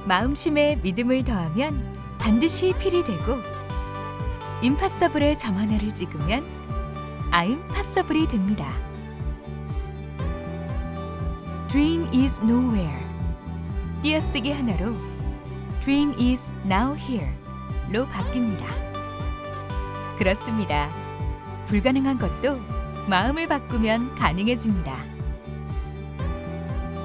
마음심에 믿음을 더하면 반드시 필이 되고 임파서블의 점 하나를 찍으면 아임파서블이 됩니다. Dream is nowhere. 띄어쓰기 하나로 Dream is now here로 바뀝니다. 그렇습니다. 불가능한 것도 마음을 바꾸면 가능해집니다.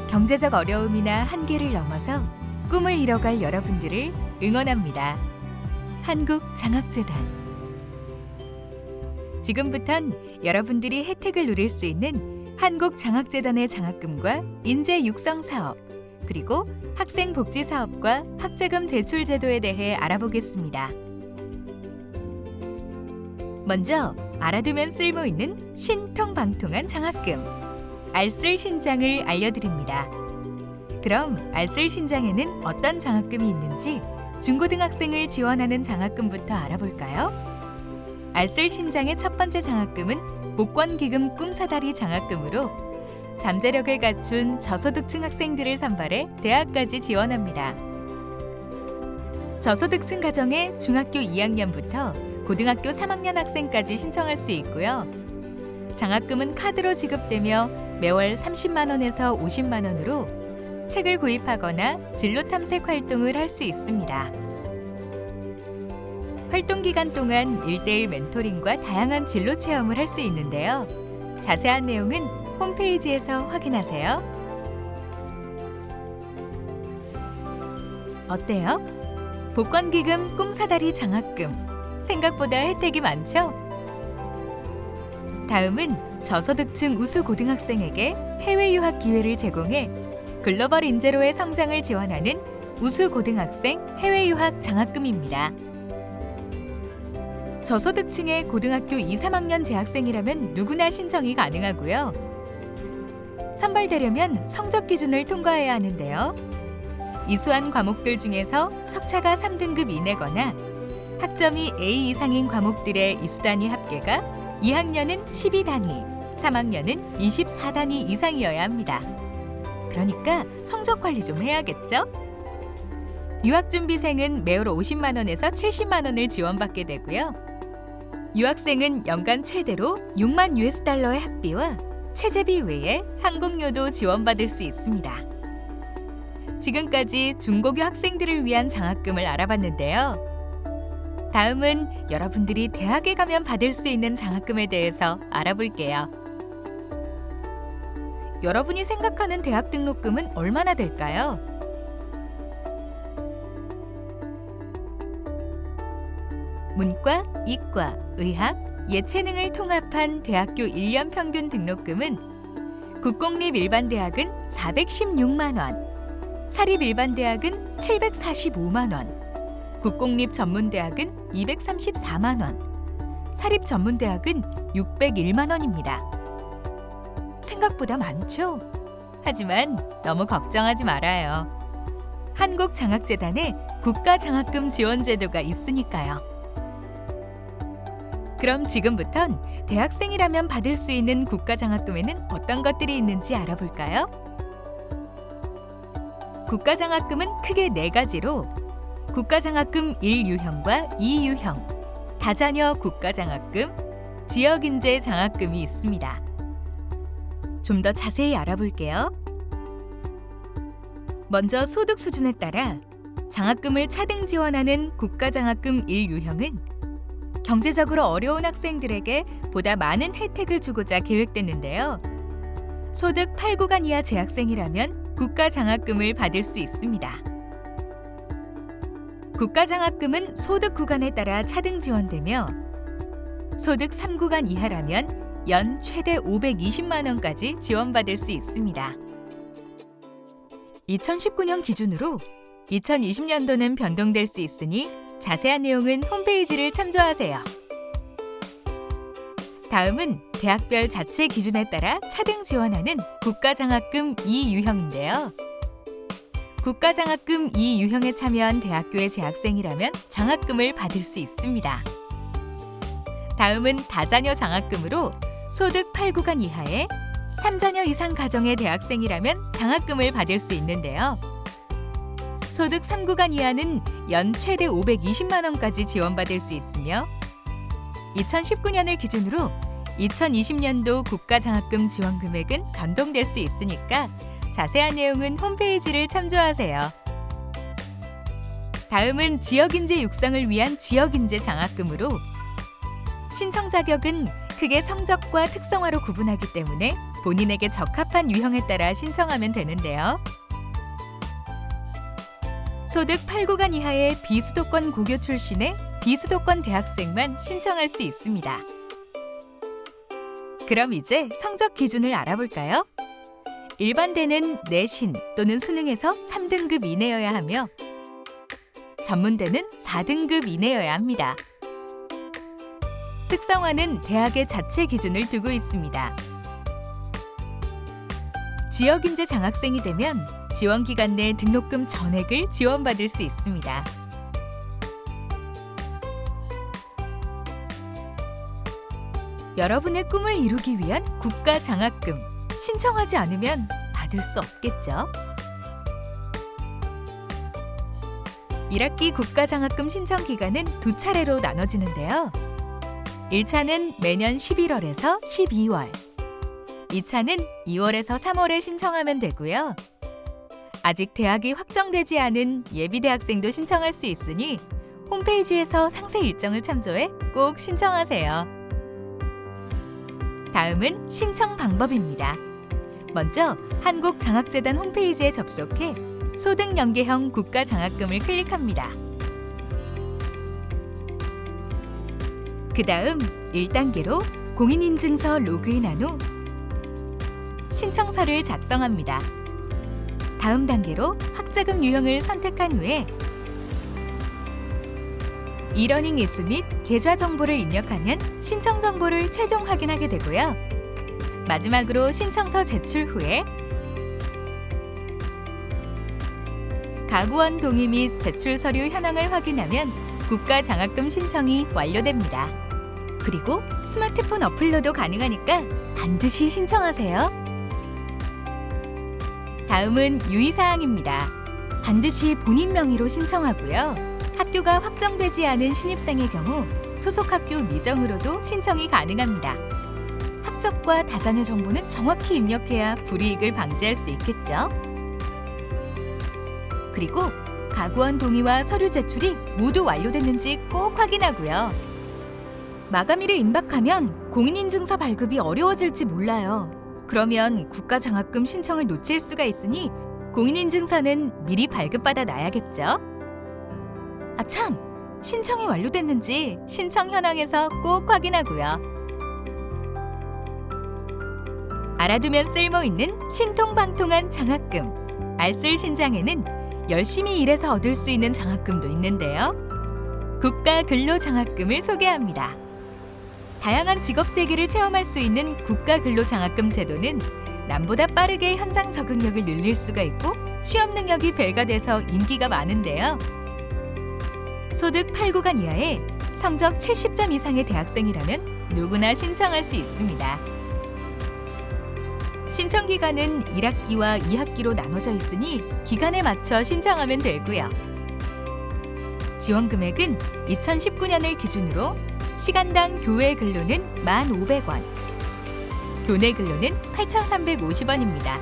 경제적 어려움이나 한계를 넘어서 꿈을 이뤄갈 여러분들을 응원합니다. 한국장학재단. 지금부턴 여러분들이 혜택을 누릴 수 있는 한국장학재단의 장학금과 인재 육성 사업, 그리고 학생 복지 사업과 학자금 대출 제도에 대해 알아보겠습니다. 먼저 알아두면 쓸모 있는 신통방통한 장학금, 알쓸신장을 알려드립니다. 그럼 알쓸신장에는 어떤 장학금이 있는지 중고등학생을 지원하는 장학금부터 알아볼까요? 알쓸신장의 첫 번째 장학금은 복권기금 꿈사다리 장학금으로 잠재력을 갖춘 저소득층 학생들을 선발해 대학까지 지원합니다. 저소득층 가정의 중학교 2학년부터 고등학교 3학년 학생까지 신청할 수 있고요. 장학금은 카드로 지급되며 매월 30만 원에서 50만 원으로 책을 구입하거나 진로 탐색 활동을 할 수 있습니다. 활동 기간 동안 1:1 멘토링과 다양한 진로 체험을 할 수 있는데요. 자세한 내용은 홈페이지에서 확인하세요. 어때요? 복권기금 꿈사다리 장학금. 생각보다 혜택이 많죠? 다음은 저소득층 우수 고등학생에게 해외 유학 기회를 제공해 글로벌 인재로의 성장을 지원하는 우수 고등학생 해외 유학 장학금입니다. 저소득층의 고등학교 2, 3학년 재학생이라면 누구나 신청이 가능하고요. 선발되려면 성적 기준을 통과해야 하는데요. 이수한 과목들 중에서 석차가 3등급 이내거나 학점이 A 이상인 과목들의 이수단위 합계가 2학년은 12단위, 3학년은 24단위 이상이어야 합니다. 그러니까 성적 관리 좀 해야겠죠? 유학준비생은 매월 50만 원에서 70만 원을 지원받게 되고요. 유학생은 연간 최대로 6만 US달러의 학비와 체재비 외에 항공료도 지원받을 수 있습니다. 지금까지 중고교 학생들을 위한 장학금을 알아봤는데요. 다음은 여러분들이 대학에 가면 받을 수 있는 장학금에 대해서 알아볼게요. 여러분이 생각하는 대학 등록금은 얼마나 될까요? 문과, 이과, 의학, 예체능을 통합한 대학교 1년 평균 등록금은 국공립 일반대학은 416만 원, 사립 일반대학은 745만 원, 국공립 전문대학은 234만 원, 사립 전문대학은 601만 원입니다. 생각보다 많죠? 하지만 너무 걱정하지 말아요. 한국장학재단에 국가장학금 지원제도가 있으니까요. 그럼 지금부턴 대학생이라면 받을 수 있는 국가장학금에는 어떤 것들이 있는지 알아볼까요? 국가장학금은 크게 4가지로 국가장학금 1유형과 2유형, 다자녀 국가장학금, 지역인재 장학금이 있습니다. 좀 더 자세히 알아볼게요. 먼저 소득 수준에 따라 장학금을 차등 지원하는 국가장학금 1유형은 경제적으로 어려운 학생들에게 보다 많은 혜택을 주고자 계획됐는데요. 소득 8구간 이하 재학생이라면 국가장학금을 받을 수 있습니다. 국가장학금은 소득 구간에 따라 차등 지원되며 소득 3구간 이하라면 연 최대 520만 원까지 지원받을 수 있습니다. 2019년 기준으로 2020년도는 변동될 수 있으니 자세한 내용은 홈페이지를 참조하세요. 다음은 대학별 자체 기준에 따라 차등 지원하는 국가장학금 2유형인데요. 국가장학금 2유형에 참여한 대학교의 재학생이라면 장학금을 받을 수 있습니다. 다음은 다자녀 장학금으로 소득 8구간 이하의 3자녀 이상 가정의 대학생이라면 장학금을 받을 수 있는데요. 소득 3구간 이하는 연 최대 520만 원까지 지원받을 수 있으며 2019년을 기준으로 2020년도 국가장학금 지원 금액은 변동될 수 있으니까 자세한 내용은 홈페이지를 참조하세요. 다음은 지역인재 육성을 위한 지역인재 장학금으로 신청 자격은 크게 성적과 특성화로 구분하기 때문에 본인에게 적합한 유형에 따라 신청하면 되는데요. 소득 8구간 이하의 비수도권 고교 출신의 비수도권 대학생만 신청할 수 있습니다. 그럼 이제 성적 기준을 알아볼까요? 일반대는 내신 또는 수능에서 3등급 이내여야 하며 전문대는 4등급 이내여야 합니다. 특성화는 대학의 자체 기준을 두고 있습니다. 지역인재 장학생이 되면 지원 기간 내 등록금 전액을 지원받을 수 있습니다. 여러분의 꿈을 이루기 위한 국가장학금 신청하지 않으면 받을 수 없겠죠? 1학기 국가장학금 신청 기간은 두 차례로 나눠지는데요. 1차는 매년 11월에서 12월, 2차는 2월에서 3월에 신청하면 되고요. 아직 대학이 확정되지 않은 예비 대학생도 신청할 수 있으니 홈페이지에서 상세 일정을 참조해 꼭 신청하세요. 다음은 신청 방법입니다. 먼저 한국장학재단 홈페이지에 접속해 소득연계형 국가장학금을 클릭합니다. 그 다음 1단계로 공인인증서 로그인한 후 신청서를 작성합니다. 다음 단계로 학자금 유형을 선택한 후에 이러닝 이수 및 계좌 정보를 입력하면 신청 정보를 최종 확인하게 되고요. 마지막으로 신청서 제출 후에 가구원 동의 및 제출 서류 현황을 확인하면 국가장학금 신청이 완료됩니다. 그리고 스마트폰 어플로도 가능하니까 반드시 신청하세요. 다음은 유의사항입니다. 반드시 본인 명의로 신청하고요. 학교가 확정되지 않은 신입생의 경우 소속 학교 미정으로도 신청이 가능합니다. 학적과 다자녀 정보는 정확히 입력해야 불이익을 방지할 수 있겠죠. 그리고 가구원 동의와 서류 제출이 모두 완료됐는지 꼭 확인하고요. 마감일을 임박하면 공인인증서 발급이 어려워질지 몰라요. 그러면 국가장학금 신청을 놓칠 수가 있으니 공인인증서는 미리 발급받아 놔야겠죠? 아참! 신청이 완료됐는지 신청 현황에서 꼭 확인하고요. 알아두면 쓸모있는 신통방통한 장학금. 알쓸신장에는 열심히 일해서 얻을 수 있는 장학금도 있는데요. 국가근로장학금을 소개합니다. 다양한 직업 세계를 체험할 수 있는 국가근로장학금 제도는 남보다 빠르게 현장 적응력을 늘릴 수가 있고 취업 능력이 배가 돼서 인기가 많은데요. 소득 8구간 이하에 성적 70점 이상의 대학생이라면 누구나 신청할 수 있습니다. 신청 기간은 1학기와 2학기로 나눠져 있으니 기간에 맞춰 신청하면 되고요. 지원 금액은 2019년을 기준으로 시간당 교외 근로는 1,500원, 교내 근로는 8,350원입니다.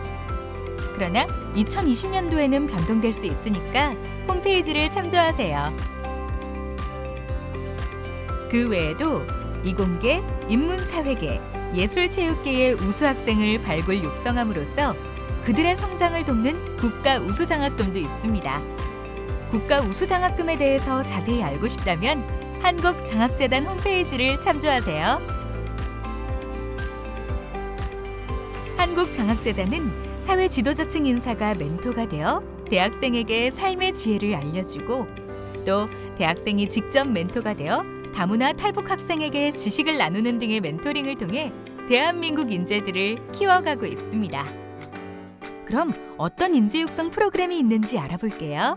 그러나 2020년도에는 변동될 수 있으니까 홈페이지를 참조하세요. 그 외에도 이공계, 인문사회계, 예술체육계의 우수 학생을 발굴 육성함으로써 그들의 성장을 돕는 국가 우수장학금도 있습니다. 국가 우수장학금에 대해서 자세히 알고 싶다면 한국장학재단 홈페이지를 참조하세요. 한국장학재단은 사회 지도자층 인사가 멘토가 되어 대학생에게 삶의 지혜를 알려주고 또 대학생이 직접 멘토가 되어 다문화 탈북 학생에게 지식을 나누는 등의 멘토링을 통해 대한민국 인재들을 키워가고 있습니다. 그럼 어떤 인재 육성 프로그램이 있는지 알아볼게요.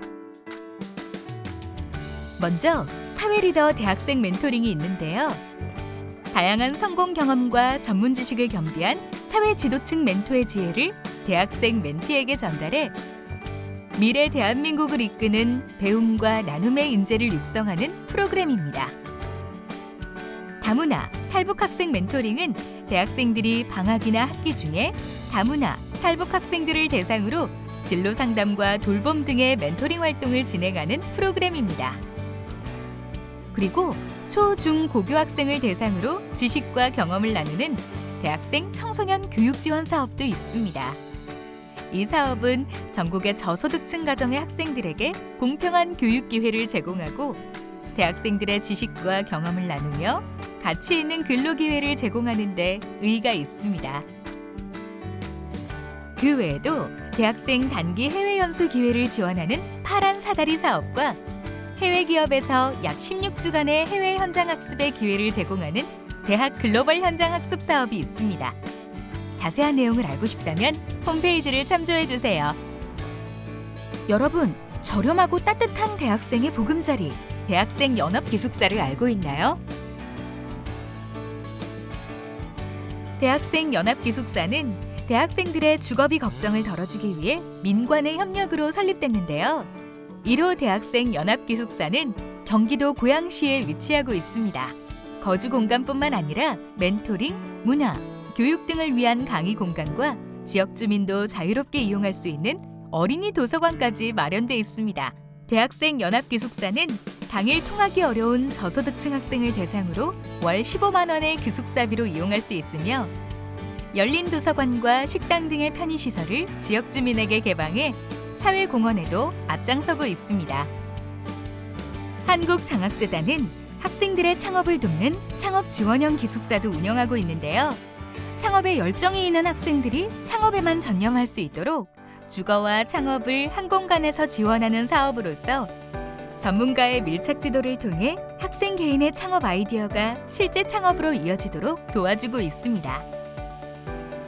먼저 사회 리더 대학생 멘토링이 있는데요. 다양한 성공 경험과 전문 지식을 겸비한 사회 지도층 멘토의 지혜를 대학생 멘티에게 전달해 미래 대한민국을 이끄는 배움과 나눔의 인재를 육성하는 프로그램입니다. 다문화, 탈북 학생 멘토링은 대학생들이 방학이나 학기 중에 다문화, 탈북 학생들을 대상으로 진로 상담과 돌봄 등의 멘토링 활동을 진행하는 프로그램입니다. 그리고 초, 중, 고교 학생을 대상으로 지식과 경험을 나누는 대학생 청소년 교육 지원 사업도 있습니다. 이 사업은 전국의 저소득층 가정의 학생들에게 공평한 교육 기회를 제공하고 대학생들의 지식과 경험을 나누며 가치 있는 근로 기회를 제공하는 데 의의가 있습니다. 그 외에도 대학생 단기 해외 연수 기회를 지원하는 파란 사다리 사업과 해외 기업에서 약 16주간의 해외 현장 학습의 기회를 제공하는 대학 글로벌 현장 학습 사업이 있습니다. 자세한 내용을 알고 싶다면 홈페이지를 참조해 주세요. 여러분, 저렴하고 따뜻한 대학생의 보금자리, 대학생 연합 기숙사를 알고 있나요? 대학생 연합 기숙사는 대학생들의 주거비 걱정을 덜어주기 위해 민관의 협력으로 설립됐는데요. 1호 대학생 연합 기숙사는 경기도 고양시에 위치하고 있습니다. 거주 공간뿐만 아니라 멘토링, 문화, 교육 등을 위한 강의 공간과 지역 주민도 자유롭게 이용할 수 있는 어린이 도서관까지 마련돼 있습니다. 대학생 연합 기숙사는 당일 통학이 어려운 저소득층 학생을 대상으로 월 15만 원의 기숙사비로 이용할 수 있으며 열린 도서관과 식당 등의 편의시설을 지역 주민에게 개방해 사회공헌에도 앞장서고 있습니다. 한국장학재단은 학생들의 창업을 돕는 창업지원형 기숙사도 운영하고 있는데요. 창업에 열정이 있는 학생들이 창업에만 전념할 수 있도록 주거와 창업을 한 공간에서 지원하는 사업으로서 전문가의 밀착 지도를 통해 학생 개인의 창업 아이디어가 실제 창업으로 이어지도록 도와주고 있습니다.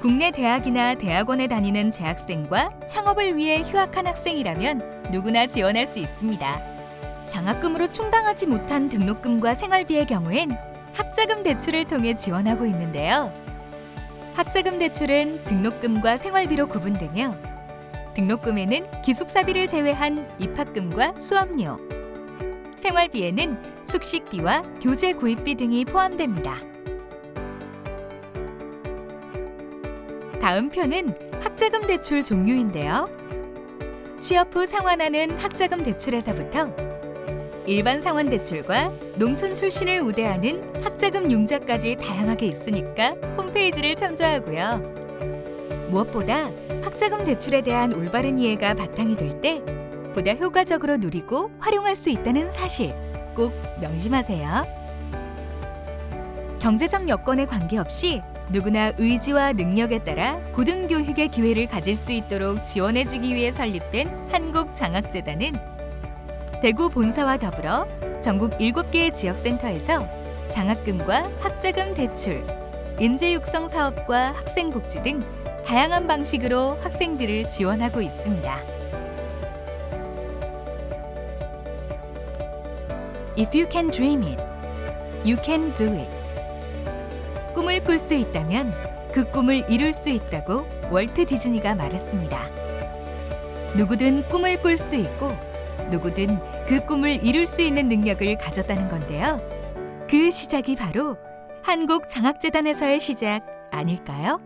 국내 대학이나 대학원에 다니는 재학생과 창업을 위해 휴학한 학생이라면 누구나 지원할 수 있습니다. 장학금으로 충당하지 못한 등록금과 생활비의 경우엔 학자금 대출을 통해 지원하고 있는데요. 학자금 대출은 등록금과 생활비로 구분되며 등록금에는 기숙사비를 제외한 입학금과 수업료, 생활비에는 숙식비와 교재 구입비 등이 포함됩니다. 다음 표는 학자금 대출 종류인데요. 취업 후 상환하는 학자금 대출에서부터 일반 상환 대출과 농촌 출신을 우대하는 학자금 융자까지 다양하게 있으니까 홈페이지를 참조하고요. 무엇보다 학자금 대출에 대한 올바른 이해가 바탕이 될 때 보다 효과적으로 누리고 활용할 수 있다는 사실 꼭 명심하세요. 경제적 여건에 관계없이 누구나 의지와 능력에 따라 고등교육의 기회를 가질 수 있도록 지원해주기 위해 설립된 한국장학재단은 대구 본사와 더불어 전국 7개의 지역센터에서 장학금과 학자금 대출, 인재 육성 사업과 학생복지 등 다양한 방식으로 학생들을 지원하고 있습니다. If you can dream it, you can do it. 꿈을 꿀 수 있다면 그 꿈을 이룰 수 있다고 월트 디즈니가 말했습니다. 누구든 꿈을 꿀 수 있고 누구든 그 꿈을 이룰 수 있는 능력을 가졌다는 건데요. 그 시작이 바로 한국장학재단에서의 시작 아닐까요?